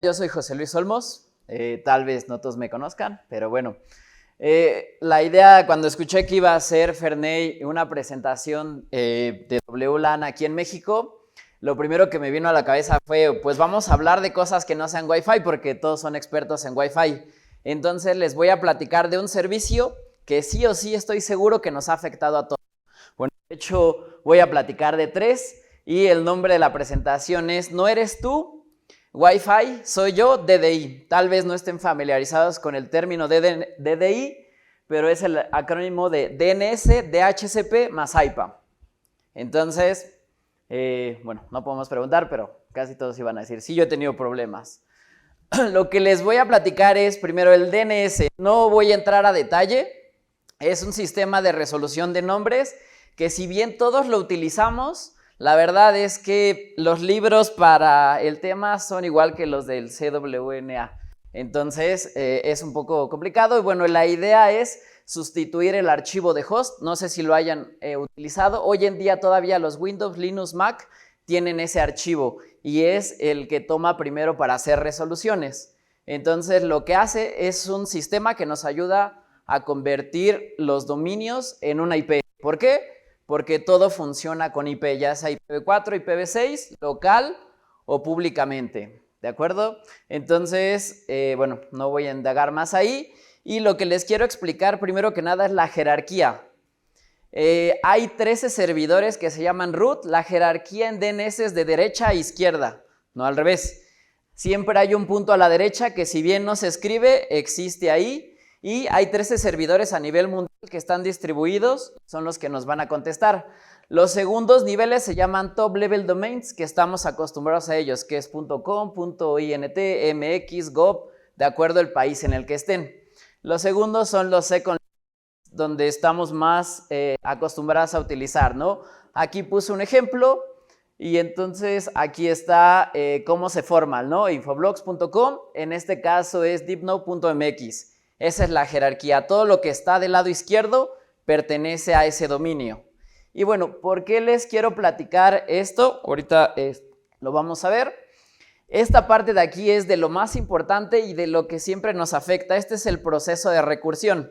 Yo soy José Luis Olmos, tal vez no todos me conozcan, pero bueno. La idea, cuando escuché que iba a hacer Ferney una presentación de WLAN aquí en México, lo primero que me vino a la cabeza fue, pues vamos a hablar de cosas que no sean Wi-Fi, porque todos son expertos en Wi-Fi. Entonces les voy a platicar de un servicio que sí o sí estoy seguro que nos ha afectado a todos. Bueno, de hecho voy a platicar de 3 y el nombre de la presentación es ¿No eres tú? Wi-Fi, soy yo, DDI. Tal vez no estén familiarizados con el término de DDI, pero es el acrónimo de DNS, DHCP más IPA. Entonces, bueno, no podemos preguntar, pero casi todos iban a decir, sí, yo he tenido problemas. Lo que les voy a platicar es primero el DNS. No voy a entrar a detalle. Es un sistema de resolución de nombres que si bien todos lo utilizamos, la verdad es que los libros para el tema son igual que los del CWNA. Entonces es un poco complicado y bueno, la idea es sustituir el archivo de host. No sé si lo hayan utilizado. Hoy en día todavía los Windows, Linux, Mac tienen ese archivo y es el que toma primero para hacer resoluciones. Entonces lo que hace es un sistema que nos ayuda a convertir los dominios en una IP. ¿Por qué? Porque todo funciona con IP, ya sea IPv4, IPv6, local o públicamente, ¿de acuerdo? Entonces, bueno, no voy a indagar más ahí. Y lo que les quiero explicar primero que nada es la jerarquía. Hay 13 servidores que se llaman root. La jerarquía en DNS es de derecha a izquierda, no al revés. Siempre hay un punto a la derecha que si bien no se escribe, existe ahí. Y hay 13 servidores a nivel mundial que están distribuidos, son los que nos van a contestar. Los segundos niveles se llaman top level domains, que estamos acostumbrados a ellos, que es .com, .int, mx, gov, de acuerdo al país en el que estén. Los segundos son los second, donde estamos más acostumbrados a utilizar, ¿no? Aquí puse un ejemplo y entonces aquí está cómo se forman, ¿no? Infoblogs.com, en este caso es deepnode.mx. Esa es la jerarquía. Todo lo que está del lado izquierdo pertenece a ese dominio. Y bueno, ¿por qué les quiero platicar esto? Ahorita lo vamos a ver. Esta parte de aquí es de lo más importante y de lo que siempre nos afecta. Este es el proceso de recursión.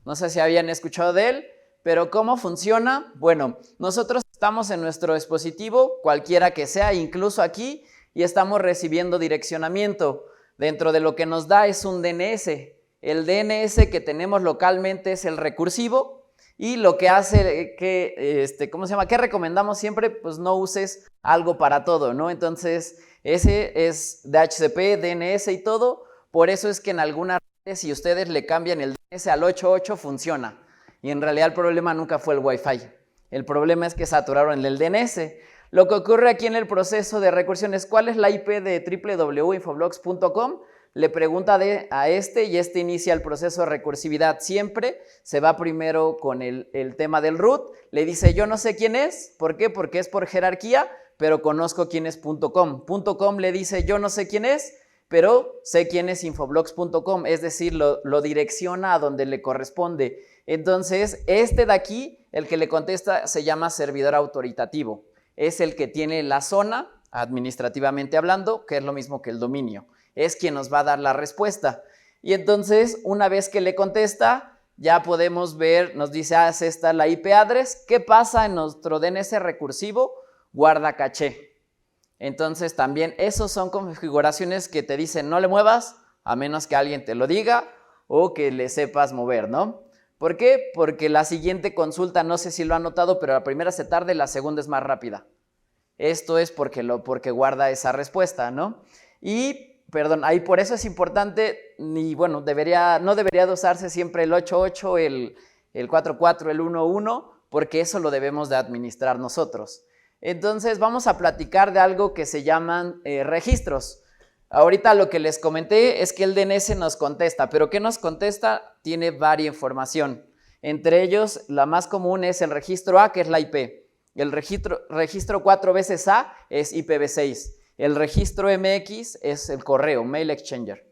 No sé si habían escuchado de él, pero ¿cómo funciona? Bueno, nosotros estamos en nuestro dispositivo, cualquiera que sea, incluso aquí, y estamos recibiendo direccionamiento. Dentro de lo que nos da es un DNS. El DNS que tenemos localmente es el recursivo y lo que hace que, ¿cómo se llama? ¿Qué recomendamos siempre? Pues no uses algo para todo, ¿no? Entonces, ese es DHCP, DNS y todo. Por eso es que en algunas redes, si ustedes le cambian el DNS al 8.8, funciona. Y en realidad el problema nunca fue el Wi-Fi. El problema es que saturaron el DNS. Lo que ocurre aquí en el proceso de recursión es ¿cuál es la IP de www.infoblogs.com? Le pregunta a este y este inicia el proceso de recursividad. Siempre se va primero con el tema del root. Le dice yo no sé quién es. ¿Por qué? Porque es por jerarquía, pero conozco quién es .com. .com le dice yo no sé quién es, pero sé quién es infoblogs.com. Es decir, lo direcciona a donde le corresponde. Entonces, este de aquí, el que le contesta, se llama servidor autoritativo. Es el que tiene la zona, administrativamente hablando, que es lo mismo que el dominio. Es quien nos va a dar la respuesta. Y entonces, una vez que le contesta, ya podemos ver, nos dice, es esta la IP address. ¿Qué pasa en nuestro DNS recursivo? Guarda caché. Entonces, también esos son configuraciones que te dicen no le muevas, a menos que alguien te lo diga o que le sepas mover, ¿no? ¿Por qué? Porque la siguiente consulta, no sé si lo han notado, pero la primera se tarda y la segunda es más rápida. Esto es porque guarda esa respuesta, ¿no? Y perdón, ahí por eso es importante, y bueno, no debería de usarse siempre el 8.8, el 4.4, el 1.1, porque eso lo debemos de administrar nosotros. Entonces vamos a platicar de algo que se llaman registros. Ahorita lo que les comenté es que el DNS nos contesta, pero ¿qué nos contesta? Tiene varia información. Entre ellos, la más común es el registro A, que es la IP. El registro 4 veces A es IPv6. El registro MX es el correo, Mail Exchanger.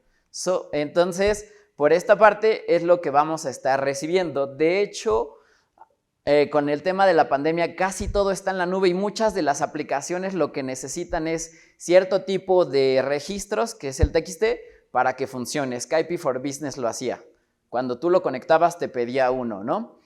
Entonces, por esta parte es lo que vamos a estar recibiendo. De hecho, con el tema de la pandemia casi todo está en la nube y muchas de las aplicaciones lo que necesitan es cierto tipo de registros, que es el TXT, para que funcione. Skype for Business lo hacía. Cuando tú lo conectabas te pedía uno, ¿no?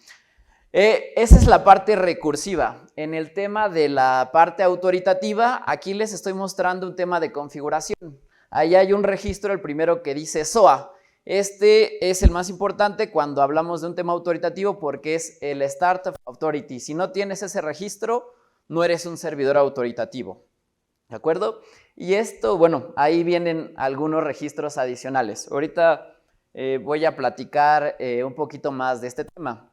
Esa es la parte recursiva. En el tema de la parte autoritativa, aquí les estoy mostrando un tema de configuración. Ahí hay un registro, el primero que dice SOA. Este es el más importante cuando hablamos de un tema autoritativo porque es el Startup Authority. Si no tienes ese registro, no eres un servidor autoritativo. ¿De acuerdo? Y esto, bueno, ahí vienen algunos registros adicionales. Ahorita voy a platicar un poquito más de este tema.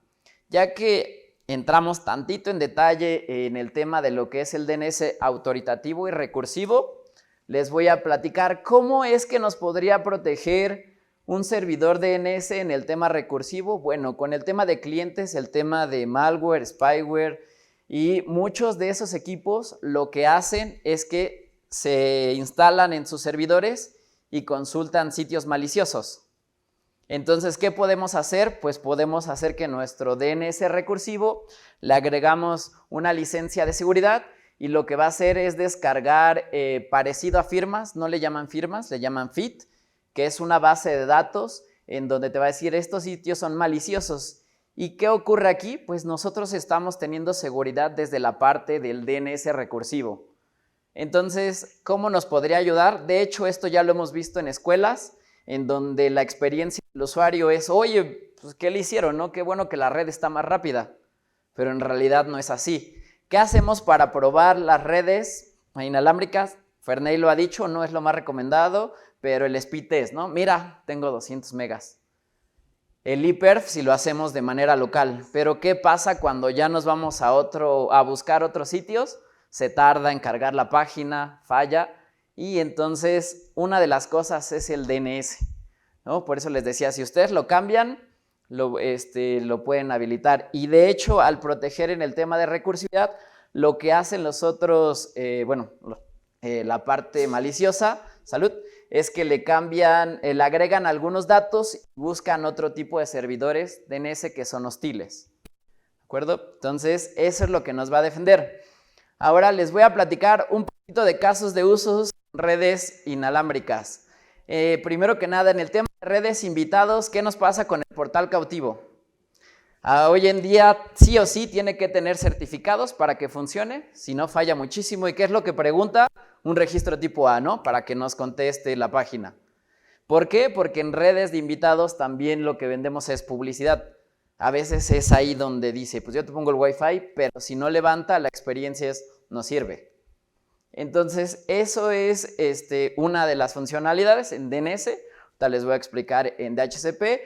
Ya que entramos tantito en detalle en el tema de lo que es el DNS autoritativo y recursivo, les voy a platicar cómo es que nos podría proteger un servidor DNS en el tema recursivo. Bueno, con el tema de clientes, el tema de malware, spyware y muchos de esos equipos lo que hacen es que se instalan en sus servidores y consultan sitios maliciosos. Entonces, ¿qué podemos hacer? Pues podemos hacer que nuestro DNS recursivo le agregamos una licencia de seguridad y lo que va a hacer es descargar parecido a firmas, no le llaman firmas, le llaman FIT, que es una base de datos en donde te va a decir estos sitios son maliciosos. ¿Y qué ocurre aquí? Pues nosotros estamos teniendo seguridad desde la parte del DNS recursivo. Entonces, ¿cómo nos podría ayudar? De hecho, esto ya lo hemos visto en escuelas, en donde la experiencia del usuario es, oye, pues ¿qué le hicieron, no? Qué bueno que la red está más rápida, pero en realidad no es así. ¿Qué hacemos para probar las redes inalámbricas? Ferney lo ha dicho, no es lo más recomendado, pero el speed test, ¿no? Mira, tengo 200 megas. El ePerf si lo hacemos de manera local, pero ¿qué pasa cuando ya nos vamos a buscar otros sitios? Se tarda en cargar la página, falla. Y entonces una de las cosas es el DNS, ¿no? Por eso les decía, si ustedes lo cambian, lo pueden habilitar. Y de hecho, al proteger en el tema de recursividad, lo que hacen los otros, la parte maliciosa, salud, es que le cambian, le agregan algunos datos y buscan otro tipo de servidores DNS que son hostiles. ¿De acuerdo? Entonces, eso es lo que nos va a defender. Ahora les voy a platicar un poquito de casos de usos redes inalámbricas. Primero que nada, en el tema de redes invitados, ¿qué nos pasa con el portal cautivo? Hoy en día sí o sí tiene que tener certificados para que funcione, si no falla muchísimo. ¿Y qué es lo que pregunta? Un registro tipo A, ¿no? Para que nos conteste la página. ¿Por qué? Porque en redes de invitados también lo que vendemos es publicidad. A veces es ahí donde dice, pues yo te pongo el Wi-Fi, pero si no levanta, la experiencia no sirve. Entonces, eso es una de las funcionalidades en DNS. Ahorita les voy a explicar en DHCP.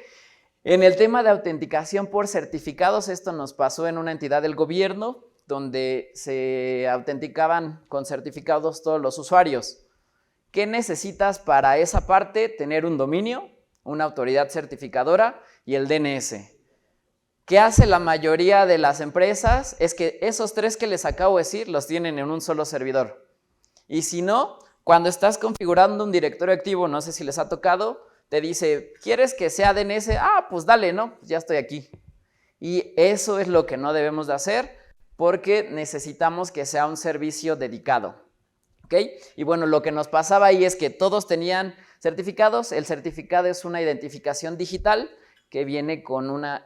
En el tema de autenticación por certificados, esto nos pasó en una entidad del gobierno donde se autenticaban con certificados todos los usuarios. ¿Qué necesitas para esa parte? Tener un dominio, una autoridad certificadora y el DNS. ¿Qué hace la mayoría de las empresas? Es que esos tres que les acabo de decir los tienen en un solo servidor. Y si no, cuando estás configurando un directorio activo, no sé si les ha tocado, te dice, ¿quieres que sea DNS? Ah, pues dale, ¿no? Ya estoy aquí. Y eso es lo que no debemos de hacer porque necesitamos que sea un servicio dedicado. ¿Ok? Y bueno, lo que nos pasaba ahí es que todos tenían certificados. El certificado es una identificación digital que viene con una,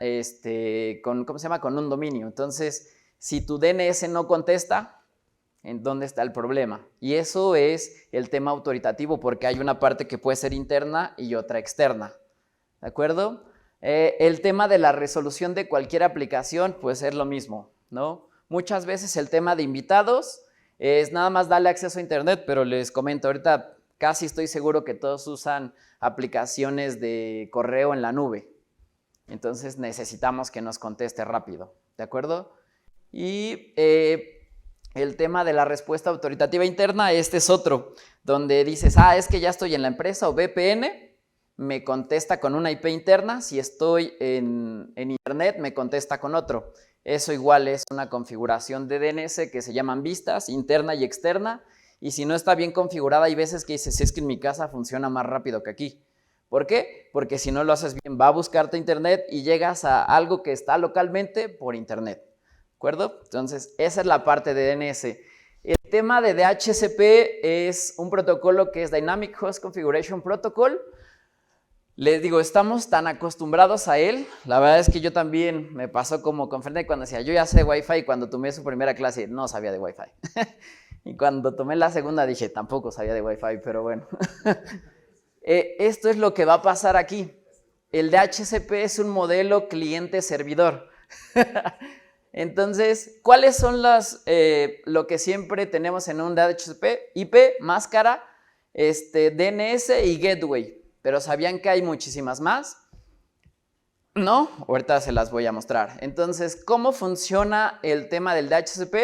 ¿cómo se llama? Con un dominio. Entonces, si tu DNS no contesta, ¿en dónde está el problema? Y eso es el tema autoritativo, porque hay una parte que puede ser interna y otra externa. ¿De acuerdo? El tema de la resolución de cualquier aplicación, pues es lo mismo, ¿no? Muchas veces el tema de invitados es nada más darle acceso a internet, pero les comento, ahorita casi estoy seguro que todos usan aplicaciones de correo en la nube. Entonces necesitamos que nos conteste rápido, ¿de acuerdo? Y el tema de la respuesta autoritativa interna, este es otro, donde dices, es que ya estoy en la empresa o VPN, me contesta con una IP interna, si estoy en internet me contesta con otro. Eso igual es una configuración de DNS que se llaman vistas, interna y externa, y si no está bien configurada hay veces que dices, es que en mi casa funciona más rápido que aquí. ¿Por qué? Porque si no lo haces bien va a buscarte internet y llegas a algo que está localmente por internet. acuerdo? Entonces, esa es la parte de DNS. El tema de DHCP es un protocolo que es Dynamic Host Configuration Protocol. Les digo, estamos tan acostumbrados a él. La verdad es que yo también me pasó como con Fernet cuando decía, yo ya sé de Wi-Fi, y cuando tomé su primera clase no sabía de Wi-Fi. Y cuando tomé la segunda dije, tampoco sabía de Wi-Fi, pero bueno. Esto es lo que va a pasar aquí. El DHCP es un modelo cliente-servidor. Entonces, ¿cuáles son lo que siempre tenemos en un DHCP? IP, máscara, DNS y gateway. Pero ¿sabían que hay muchísimas más? No, ahorita se las voy a mostrar. Entonces, ¿cómo funciona el tema del DHCP?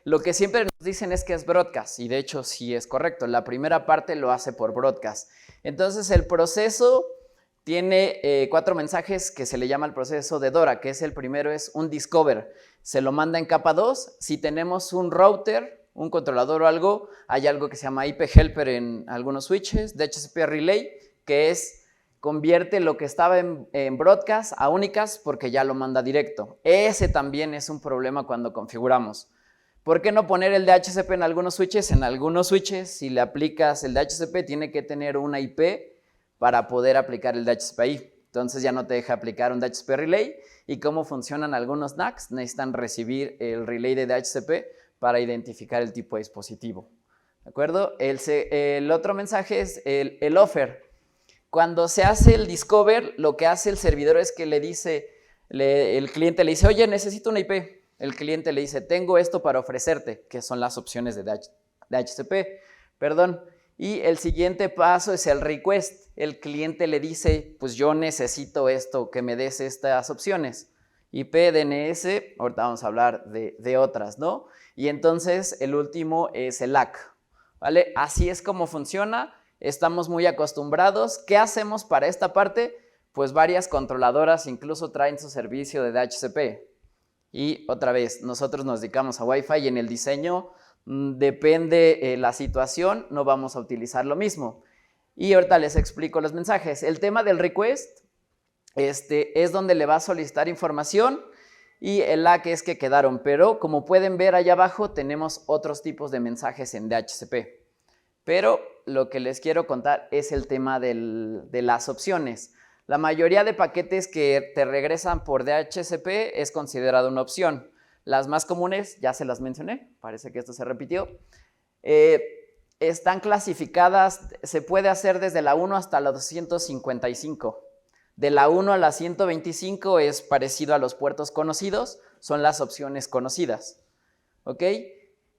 Lo que siempre nos dicen es que es broadcast, y de hecho sí es correcto. La primera parte lo hace por broadcast. Entonces, el proceso tiene 4 mensajes que se le llama el proceso de DORA, que es el primero, es un discover. Se lo manda en capa 2. Si tenemos un router, un controlador o algo, hay algo que se llama IP helper en algunos switches, DHCP relay, que convierte lo que estaba en broadcast a únicas porque ya lo manda directo. Ese también es un problema cuando configuramos. ¿Por qué no poner el DHCP en algunos switches? En algunos switches, si le aplicas el DHCP, tiene que tener una IP para poder aplicar el DHCP ahí. Entonces ya no te deja aplicar un DHCP relay. ¿Y cómo funcionan algunos NACs? Necesitan recibir el relay de DHCP para identificar el tipo de dispositivo. ¿De acuerdo? El otro mensaje es el offer. Cuando se hace el discover, lo que hace el servidor es que le dice, el cliente le dice, oye, necesito una IP. El cliente le dice, tengo esto para ofrecerte, que son las opciones de DHCP. Perdón. Y el siguiente paso es el request. El cliente le dice, pues yo necesito esto, que me des estas opciones. IP, DNS, ahorita vamos a hablar de otras, ¿no? Y entonces el último es el ACK, ¿vale? Así es como funciona. Estamos muy acostumbrados. ¿Qué hacemos para esta parte? Pues varias controladoras incluso traen su servicio de DHCP. Y otra vez, nosotros nos dedicamos a Wi-Fi y en el diseño depende la situación, no vamos a utilizar lo mismo. Y ahorita les explico los mensajes. El tema del request es donde le va a solicitar información y el ACK es que quedaron. Pero como pueden ver allá abajo, tenemos otros tipos de mensajes en DHCP. Pero lo que les quiero contar es el tema de las opciones. La mayoría de paquetes que te regresan por DHCP es considerado una opción. Las más comunes, ya se las mencioné, parece que esto se repitió. Están clasificadas, se puede hacer desde la 1 hasta la 255. De la 1 a la 125 es parecido a los puertos conocidos, son las opciones conocidas. ¿Ok?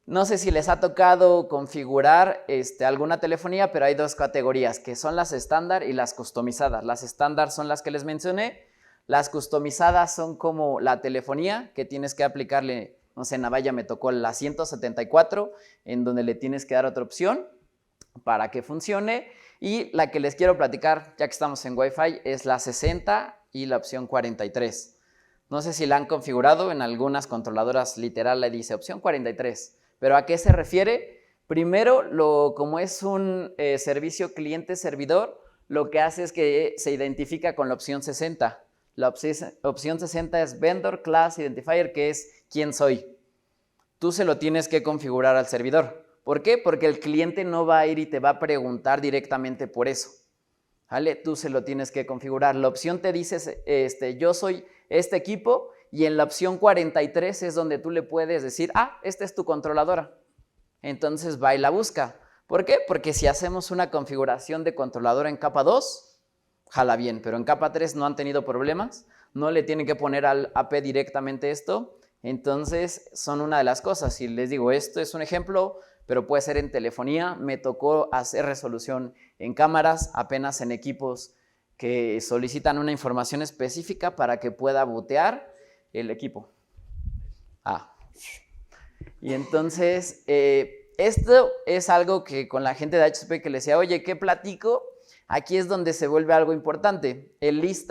No sé si les ha tocado configurar alguna telefonía, pero hay 2 categorías, que son las estándar y las customizadas. Las estándar son las que les mencioné. Las customizadas son como la telefonía, que tienes que aplicarle, no sé, en Navalla me tocó la 174, en donde le tienes que dar otra opción para que funcione. Y la que les quiero platicar, ya que estamos en Wi-Fi, es la 60 y la opción 43. No sé si la han configurado, en algunas controladoras literal le dice opción 43. ¿Pero a qué se refiere? Primero, como es un servicio cliente-servidor, lo que hace es que se identifica con la opción 60. La opción 60 es Vendor Class Identifier, que es quién soy. Tú se lo tienes que configurar al servidor. ¿Por qué? Porque el cliente no va a ir y te va a preguntar directamente por eso. ¿Vale? Tú se lo tienes que configurar. La opción te dice, yo soy este equipo, y en la opción 43 es donde tú le puedes decir, esta es tu controladora. Entonces va y la busca. ¿Por qué? Porque si hacemos una configuración de controladora en capa 2, jala bien, pero en capa 3 no han tenido problemas, no le tienen que poner al AP directamente esto. Entonces son una de las cosas. Y les digo, esto es un ejemplo, pero puede ser en telefonía. Me tocó hacer resolución en cámaras, apenas en equipos que solicitan una información específica para que pueda bootear el equipo. Y entonces, esto es algo que con la gente de HCP que le decía, oye, ¿qué platico? Aquí es donde se vuelve algo importante. El list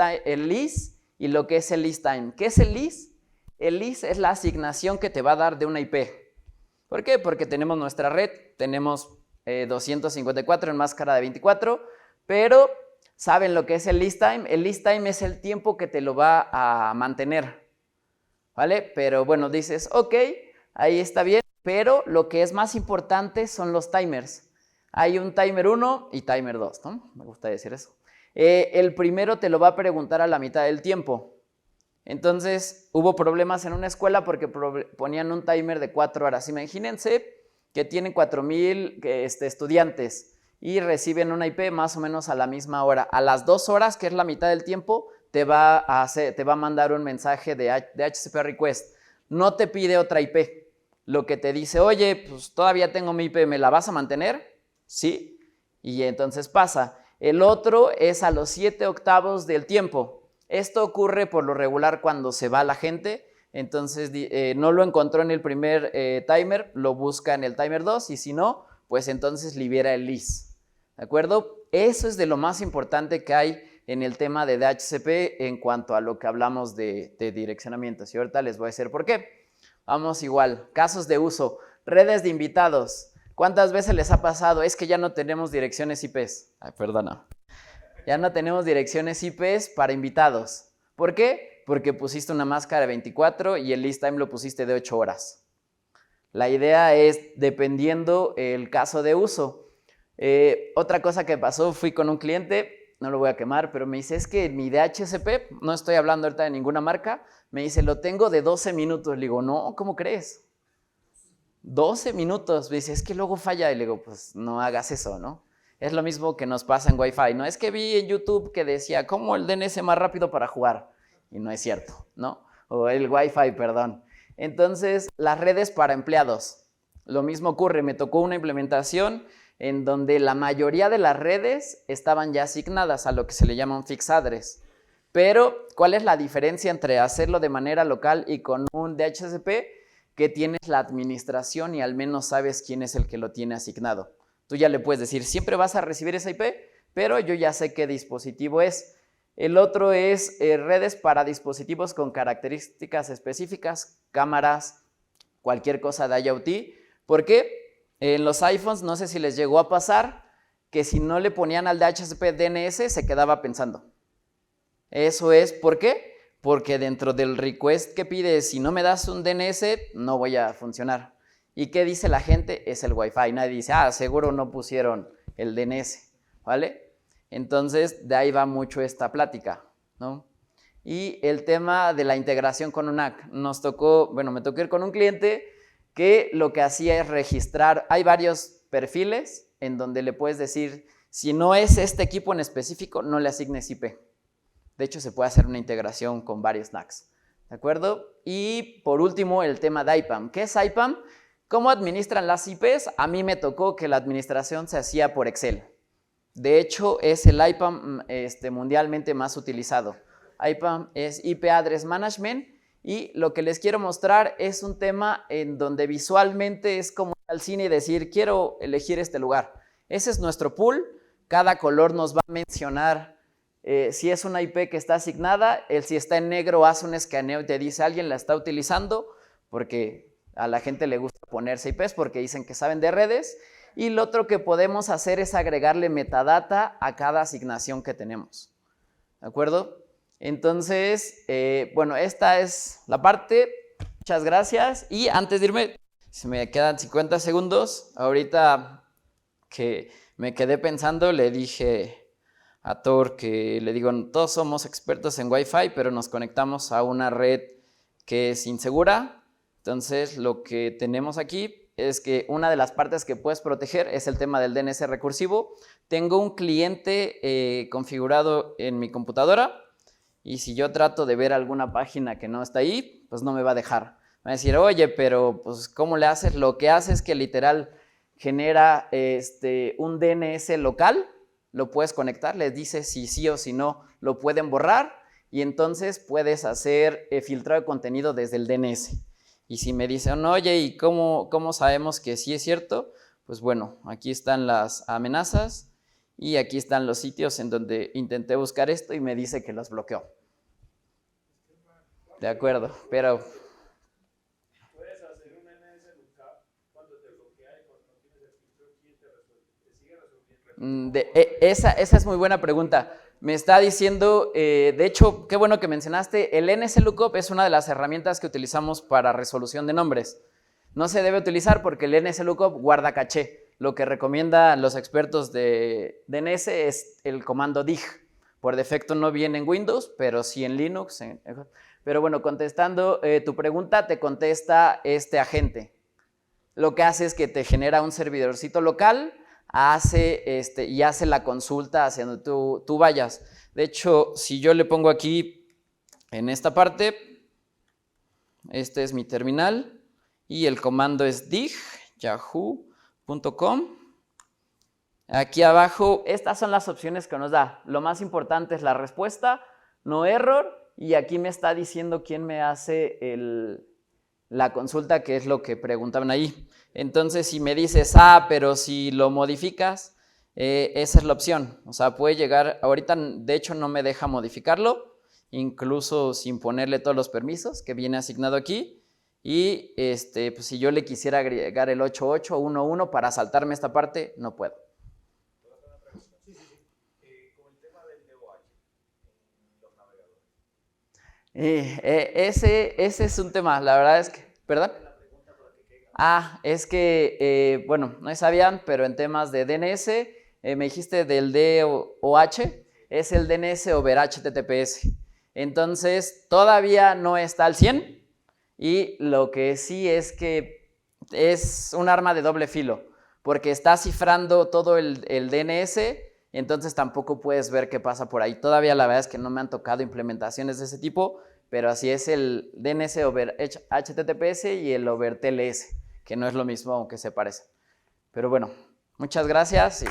y lo que es el list time. ¿Qué es el list? El list es la asignación que te va a dar de una IP. ¿Por qué? Porque tenemos nuestra red, tenemos 254 en máscara de 24, pero ¿saben lo que es el list time? El list time es el tiempo que te lo va a mantener. ¿vale? Pero bueno, dices, ok, ahí está bien, pero lo que es más importante son los timers. Hay un timer 1 y timer 2, ¿no? Me gusta decir eso. El primero te lo va a preguntar a la mitad del tiempo. Entonces, hubo problemas en una escuela porque ponían un timer de 4 horas. Imagínense que tienen 4,000 estudiantes y reciben una IP más o menos a la misma hora. A las 2 horas, que es la mitad del tiempo, te va a mandar un mensaje de HTTP request. No te pide otra IP. Lo que te dice, oye, pues todavía tengo mi IP, ¿me la vas a mantener? Sí. Y entonces pasa. El otro es a los 7/8 del tiempo. Esto ocurre por lo regular cuando se va la gente. Entonces no lo encontró en el primer timer, lo busca en el timer 2 y si no, pues entonces libera el lease. ¿De acuerdo? Eso es de lo más importante que hay en el tema de DHCP en cuanto a lo que hablamos de direccionamientos. Y ahorita les voy a decir por qué. Vamos igual, casos de uso, redes de invitados. ¿Cuántas veces les ha pasado? Es que ya no tenemos direcciones IPs. Ay, perdona. Ya no tenemos direcciones IPs para invitados. ¿Por qué? Porque pusiste una máscara de 24 y el list time lo pusiste de 8 horas. La idea es dependiendo el caso de uso. Otra cosa que pasó, fui con un cliente, no lo voy a quemar, pero me dice, es que mi DHCP, no estoy hablando ahorita de ninguna marca, me dice, lo tengo de 12 minutos. Le digo, no, ¿cómo crees? 12 minutos. Me dice, es que luego falla. Y le digo, pues no hagas eso, ¿no? Es lo mismo que nos pasa en Wi-Fi, ¿no? Es que vi en YouTube que decía, ¿cómo el DNS más rápido para jugar? Y no es cierto, ¿no? O el Wi-Fi, perdón. Entonces, las redes para empleados. Lo mismo ocurre, me tocó una implementación en donde la mayoría de las redes estaban ya asignadas a lo que se le llama un fixed address. Pero, ¿cuál es la diferencia entre hacerlo de manera local y con un DHCP? Que tienes la administración y al menos sabes quién es el que lo tiene asignado. Tú ya le puedes decir, siempre vas a recibir esa IP, pero yo ya sé qué dispositivo es. El otro es redes para dispositivos con características específicas, cámaras, cualquier cosa de IoT. ¿Por qué? En los iPhones, no sé si les llegó a pasar, que si no le ponían al DHCP DNS, se quedaba pensando. Eso es, ¿por qué? Porque dentro del request que pides, si no me das un DNS, no voy a funcionar. ¿Y qué dice la gente? Es el Wi-Fi. Nadie dice, seguro no pusieron el DNS, ¿vale? Entonces, de ahí va mucho esta plática, ¿no? Y el tema de la integración con un NAC. Me tocó ir con un cliente que lo que hacía es registrar, hay varios perfiles en donde le puedes decir, si no es este equipo en específico, no le asignes IP. De hecho, se puede hacer una integración con varios NACs, ¿de acuerdo? Y por último, el tema de IPAM. ¿Qué es IPAM? ¿Cómo administran las IPs? A mí me tocó que la administración se hacía por Excel. De hecho, es el IPAM mundialmente más utilizado. IPAM es IP Address Management y lo que les quiero mostrar es un tema en donde visualmente es como ir al cine y decir, quiero elegir este lugar. Ese es nuestro pool. Cada color nos va a mencionar si es una IP que está asignada. Si está en negro, hace un escaneo y te dice, alguien la está utilizando, porque a la gente le gusta ponerse IPs porque dicen que saben de redes. Y lo otro que podemos hacer es agregarle metadata a cada asignación que tenemos. ¿De acuerdo? Entonces, esta es la parte. Muchas gracias. Y antes de irme, se me quedan 50 segundos. Ahorita que me quedé pensando, le dije a Thor que le digo, todos somos expertos en Wi-Fi, pero nos conectamos a una red que es insegura. Entonces, lo que tenemos aquí es que una de las partes que puedes proteger es el tema del DNS recursivo. Tengo un cliente configurado en mi computadora y si yo trato de ver alguna página que no está ahí, pues no me va a dejar. Me va a decir, oye, pero pues ¿cómo le haces? Lo que hace es que literal genera un DNS local, lo puedes conectar, les dices si sí o si no, lo pueden borrar y entonces puedes hacer filtrado de contenido desde el DNS. Y si me dicen, oye, ¿y cómo sabemos que sí es cierto? Pues bueno, aquí están las amenazas y aquí están los sitios en donde intenté buscar esto y me dice que los bloqueó. De acuerdo, pero... Puedes hacer un NS lookup cuando te bloquea y cuando no tienes el filtro, ¿quién te resuelve? Te sigue resolviendo. Esa es muy buena pregunta. Me está diciendo, de hecho, qué bueno que mencionaste, el NSLOOKUP es una de las herramientas que utilizamos para resolución de nombres. No se debe utilizar porque el NSLOOKUP guarda caché. Lo que recomiendan los expertos de DNS es el comando dig. Por defecto no viene en Windows, pero sí en Linux. Pero bueno, contestando tu pregunta, te contesta este agente. Lo que hace es que te genera un servidorcito local, y hace la consulta hacia donde tú vayas. De hecho, si yo le pongo aquí en esta parte, este es mi terminal y el comando es dig, yahoo.com. Aquí abajo, estas son las opciones que nos da. Lo más importante es la respuesta, no error, y aquí me está diciendo quién me hace la consulta, que es lo que preguntaban ahí. Entonces, si me dices, pero si lo modificas, esa es la opción. O sea, puede llegar, ahorita de hecho no me deja modificarlo, incluso sin ponerle todos los permisos que viene asignado aquí. Y pues, si yo le quisiera agregar el 8811 para saltarme esta parte, no puedo. Ese es un tema, la verdad es que, ¿perdón? Es que, bueno, no sabían, pero en temas de DNS, me dijiste del DOH, es el DNS over HTTPS. Entonces, todavía no está al 100 y lo que sí es que es un arma de doble filo, porque está cifrando todo el DNS, entonces tampoco puedes ver qué pasa por ahí. Todavía la verdad es que no me han tocado implementaciones de ese tipo, pero así es el DNS over HTTPS y el over TLS, que no es lo mismo, aunque se parece. Pero bueno, muchas gracias.